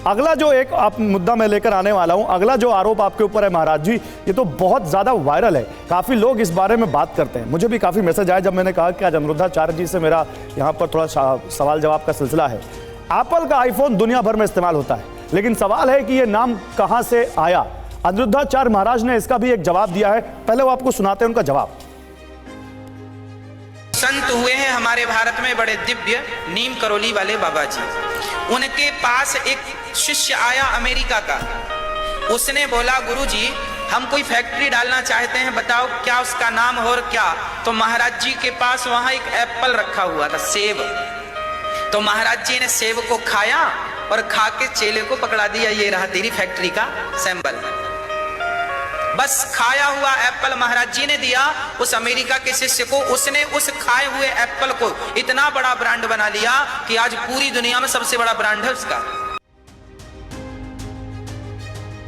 अगला जो एक आप मुद्दा मैं लेकर आने वाला हूं, अगला जो आरोप आपके ऊपर है महाराज जी, ये तो बहुत ज्यादा वायरल है, काफी लोग इस बारे में बात करते हैं। मुझे भी काफी मैसेज आए जब मैंने कहा कि आज अनिरुद्धाचार्य जी से मेरा यहाँ पर थोड़ा सवाल जवाब का सिलसिला है। एप्पल का आईफोन दुनिया भर में इस्तेमाल होता है, लेकिन सवाल है कि ये नाम कहां से आया। अनिरुद्धाचार्य महाराज ने इसका भी एक जवाब दिया है, पहले वो आपको सुनाते हैं उनका जवाब। संत हुए हैं हमारे भारत में बड़े दिव्य, नीम करोली वाले बाबा जी। उनके पास एक शिष्य आया अमेरिका का। उसने बोला, गुरुजी हम कोई फैक्ट्री डालना चाहते हैं, बताओ क्या उसका नाम हो और क्या। तो महाराज जी के पास वहां एक एप्पल रखा हुआ था, सेब। तो महाराज जी ने सेब को खाया और खा के चेले को पकड़ा दिया, ये रहा तेरी फैक्ट्री का सैंपल। बस खाया हुआ एप्पल महाराज जी ने दिया उस अमेरिका के शिष्य को। उसने उस खाए हुए एप्पल को इतना बड़ा ब्रांड बना लिया कि आज पूरी दुनिया में सबसे बड़ा ब्रांड है उसका।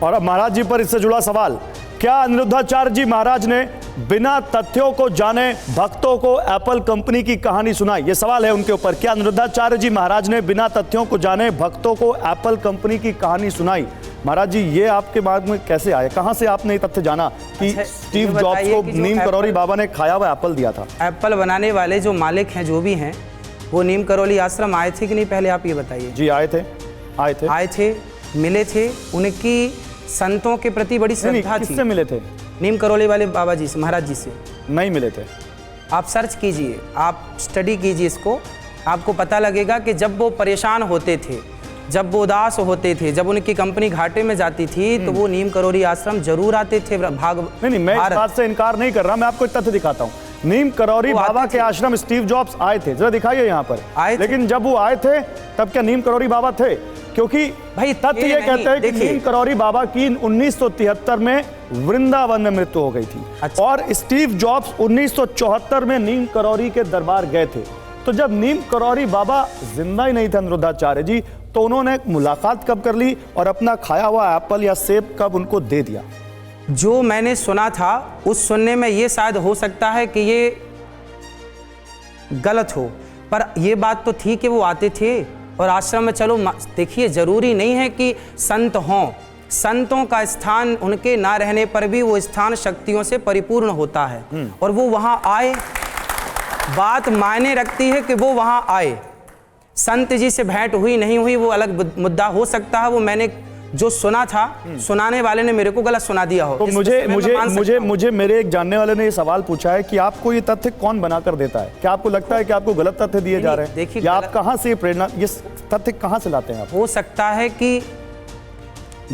और अब महाराज जी पर इससे जुड़ा सवाल, क्या अनिरुद्धाचार्य जी महाराज ने बिना तथ्यों को जाने भक्तों को एप्पल कंपनी की कहानी सुनाई? ये सवाल है उनके ऊपर, क्या अनिरुद्धाचार्य जी महाराज ने बिना तथ्यों को जाने भक्तों को एप्पल कंपनी की कहानी सुनाई? महाराज जी ये आपके बाद में कैसे आया, कहां से आपने ये तथ्य जाना कि स्टीव जॉब्स को नीम करोली बाबा ने खाया हुआ एप्पल दिया था? एप्पल बनाने वाले जो मालिक हैं, जो भी हैं, वो नीम करोली आश्रम आए थे कि नहीं, पहले आप ये बताइए। जी आए थे, मिले थे। उनकी संतों के प्रति बड़ी श्रद्धा थी। किससे मिले थे? नीम करोली वाले बाबा जी से, महाराज जी से नहीं मिले थे। आप सर्च कीजिए, आप स्टडी कीजिए इसको, आपको पता लगेगा कि जब वो परेशान होते थे, जब वो उदास होते थे, जब उनकी कंपनी घाटे में जाती थी, तो वो नीम करोली आश्रम जरूर आते थे। नहीं, मैं इस बात से इनकार नहीं कर रहा, मैं आपको एक तथ्य दिखाता हूँ। नीम करोली बाबा के आश्रम स्टीव जॉब्स आए थे, जरा दिखाइए यहाँ पर आए। लेकिन जब वो आए थे तब क्या नीम करोली बाबा थे? क्योंकि भाई तथ्य ये कहते हैं कि नीम करोली बाबा की 1973 में वृंदावन में मृत्यु हो गई थी। अच्छा। और स्टीव जॉब्स 1974 में नीम करोली के दरबार गए थे। तो जब नीम करोली बाबा जिंदा ही नहीं थे अनिरुद्धाचार्य जी, तो उन्होंने मुलाकात कब कर ली और अपना खाया हुआ एप्पल या सेब कब उनको दे दिया? जो मैंने सुना था, उस सुनने में ये शायद हो सकता है कि ये गलत हो, पर ये बात तो थी कि वो आते थे और आश्रम में। चलो देखिए, जरूरी नहीं है कि संत हों, संतों का स्थान उनके ना रहने पर भी वो स्थान शक्तियों से परिपूर्ण होता है। और वो वहां आए, बात मायने रखती है कि वो वहां आए। संत जी से भेंट हुई नहीं हुई वो अलग मुद्दा हो सकता है। वो मैंने जो सुना था, सुनाने वाले ने मेरे को गलत सुना दिया हो। तो मुझे मेरे एक जानने वाले ने ये सवाल पूछा है कि आपको ये तथ्य कौन बनाकर देता है? क्या आपको लगता है कि आपको गलत तथ्य दिए जा रहे हैं? देखिए, या आप कहां से प्रेरणा, ये तथ्य कहां से लाते हैं आप? हो सकता है कि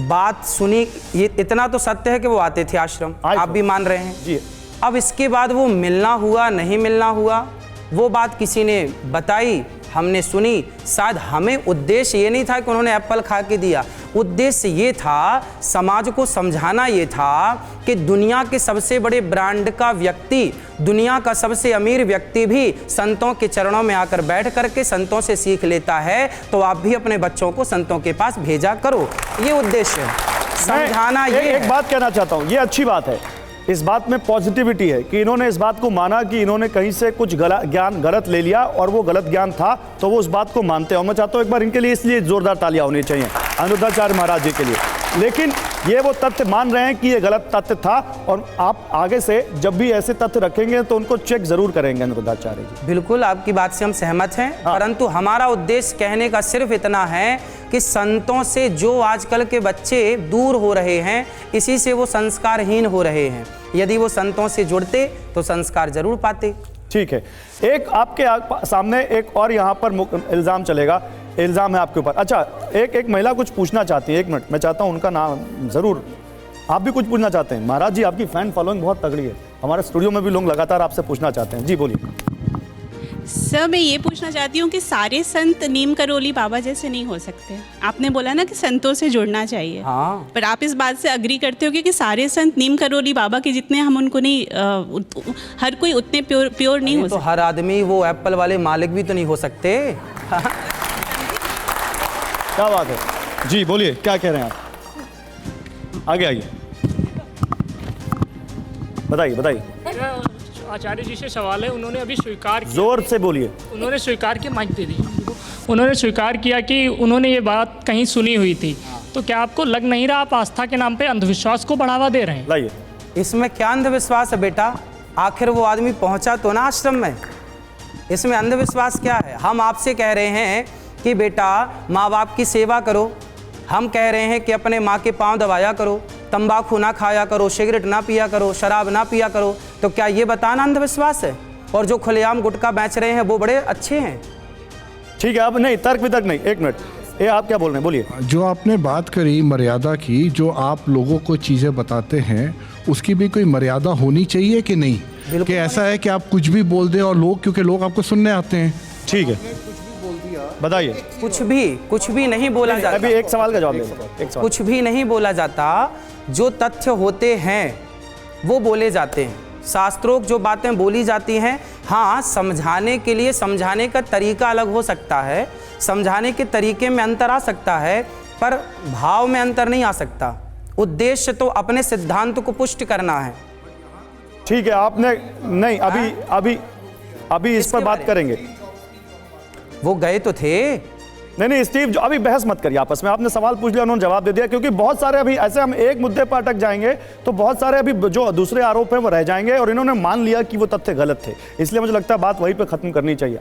बात सुनी, ये इतना तो सत्य है कि वो आते थे आश्रम, आप भी मान रहे हैं जी। अब इसके बाद वो मिलना हुआ नहीं मिलना हुआ, वो बात किसी ने बताई, हमने सुनी। शायद हमें उद्देश्य ये नहीं था कि उन्होंने एप्पल खा के दिया, उद्देश्य ये था, समाज को समझाना ये था कि दुनिया के सबसे बड़े ब्रांड का व्यक्ति, दुनिया का सबसे अमीर व्यक्ति भी संतों के चरणों में आकर बैठ करके संतों से सीख लेता है। तो आप भी अपने बच्चों को संतों के पास भेजा करो, ये उद्देश्य है, समझाना। ये एक बात कहना चाहता हूँ, ये अच्छी बात है, इस बात में पॉजिटिविटी है कि इन्होंने इस बात को माना कि इन्होंने कहीं से कुछ ज्ञान गलत ले लिया और वो गलत ज्ञान था, तो वो उस बात को मानते हैं। और मैं चाहता हूँ एक बार इनके लिए इसलिए जोरदार तालियां होनी चाहिए अनिरुद्धाचार्य महाराज जी के लिए। लेकिन ये वो तथ्य मान रहे हैं कि ये गलत तथ्य था, और आप आगे से जब भी ऐसे तथ्य रखेंगे तो उनको चेक जरूर करेंगे अनिरुद्धाचार्य जी। बिल्कुल, आपकी बात से हम सहमत हैं। हाँ। परंतु हमारा उद्देश्य कहने का सिर्फ इतना है कि संतों से जो आजकल के बच्चे दूर हो रहे हैं, इसी से वो संस्कारहीन हो रहे हैं। यदि वो संतों से जुड़ते तो संस्कार जरूर पाते। ठीक है, एक आपके सामने एक और यहाँ पर इल्जाम चलेगा, इल्जाम है आपके ऊपर। अच्छा, एक महिला कुछ पूछना चाहती है, एक मिनट मैं चाहता हूँ उनका नाम जरूर। आप भी कुछ पूछना चाहते हैं? महाराज जी आपकी फैन फॉलोइंग बहुत तगड़ी है, हमारे स्टूडियो में भी लोग लगातार आपसे पूछना चाहते हैं। जी बोलिए। सर मैं ये पूछना चाहती हूँ कि सारे संत नीम करोली बाबा जैसे नहीं हो सकते। आपने बोला ना कि संतों से जुड़ना चाहिए। हाँ। पर आप इस बात से अग्री करते हो कि सारे संत नीम करोली बाबा के जितने हम उनको नहीं, हर कोई उतने प्योर नहीं हो सकते। तो हर आदमी वो एप्पल वाले मालिक भी तो नहीं हो सकते। क्या बात है जी, बोलिए क्या कह रहे हैं आप? आगे आइए, बताइए। आचार्य जी से सवाल है, उन्होंने अभी स्वीकार किया, जोर से बोलिए। उन्होंने स्वीकार किया, माइक दे दी। उन्होंने स्वीकार किया कि उन्होंने ये बात कहीं सुनी हुई थी। तो क्या आपको लग नहीं रहा आप आस्था के नाम पे अंधविश्वास को बढ़ावा दे रहे हैं? लाइए, इसमें क्या अंधविश्वास है बेटा? आखिर वो आदमी पहुंचा तो ना आश्रम में, इसमें अंधविश्वास क्या है? हम आपसे कह रहे हैं कि बेटा माँ बाप की सेवा करो, हम कह रहे हैं कि अपने माँ के पाँव दबाया करो, तंबाकू ना खाया करो, सिगरेट ना पिया करो, शराब ना पिया करो, तो क्या ये बताना अंधविश्वास है? और जो खुलेआम गुटखा बेच रहे हैं वो बड़े अच्छे हैं। ठीक है, अब नहीं तर्क वितर्क नहीं, एक मिनट, ये आप क्या बोल रहे हैं, बोलिए। जो आपने बात करी मर्यादा की, जो आप लोगों को चीज़ें बताते हैं उसकी भी कोई मर्यादा होनी चाहिए कि नहीं? कि ऐसा है कि आप कुछ भी बोल दें और लोग, क्योंकि लोग आपको सुनने आते हैं। ठीक है, बताइए। कुछ भी नहीं बोला जाता। अभी एक सवाल का जवाब दे, एक सवाल। कुछ भी नहीं बोला जाता, जो तथ्य होते हैं वो बोले जाते हैं, शास्त्रोक्त जो बातें बोली जाती हैं। हाँ, समझाने के लिए समझाने का तरीका अलग हो सकता है, समझाने के तरीके में अंतर आ सकता है, पर भाव में अंतर नहीं आ सकता। उद्देश्य तो अपने सिद्धांत को पुष्ट करना है। ठीक है, आपने नहीं, अभी इस पर बात करेंगे। वो गए तो थे। नहीं स्टीव, जो अभी बहस मत करिए आपस में, आपने सवाल पूछ लिया, उन्होंने जवाब दे दिया, क्योंकि बहुत सारे अभी ऐसे हम एक मुद्दे पर अटक जाएंगे तो बहुत सारे अभी जो दूसरे आरोप हैं वो रह जाएंगे, और इन्होंने मान लिया कि वो तथ्य गलत थे, इसलिए मुझे लगता है बात वहीं पे खत्म करनी चाहिए।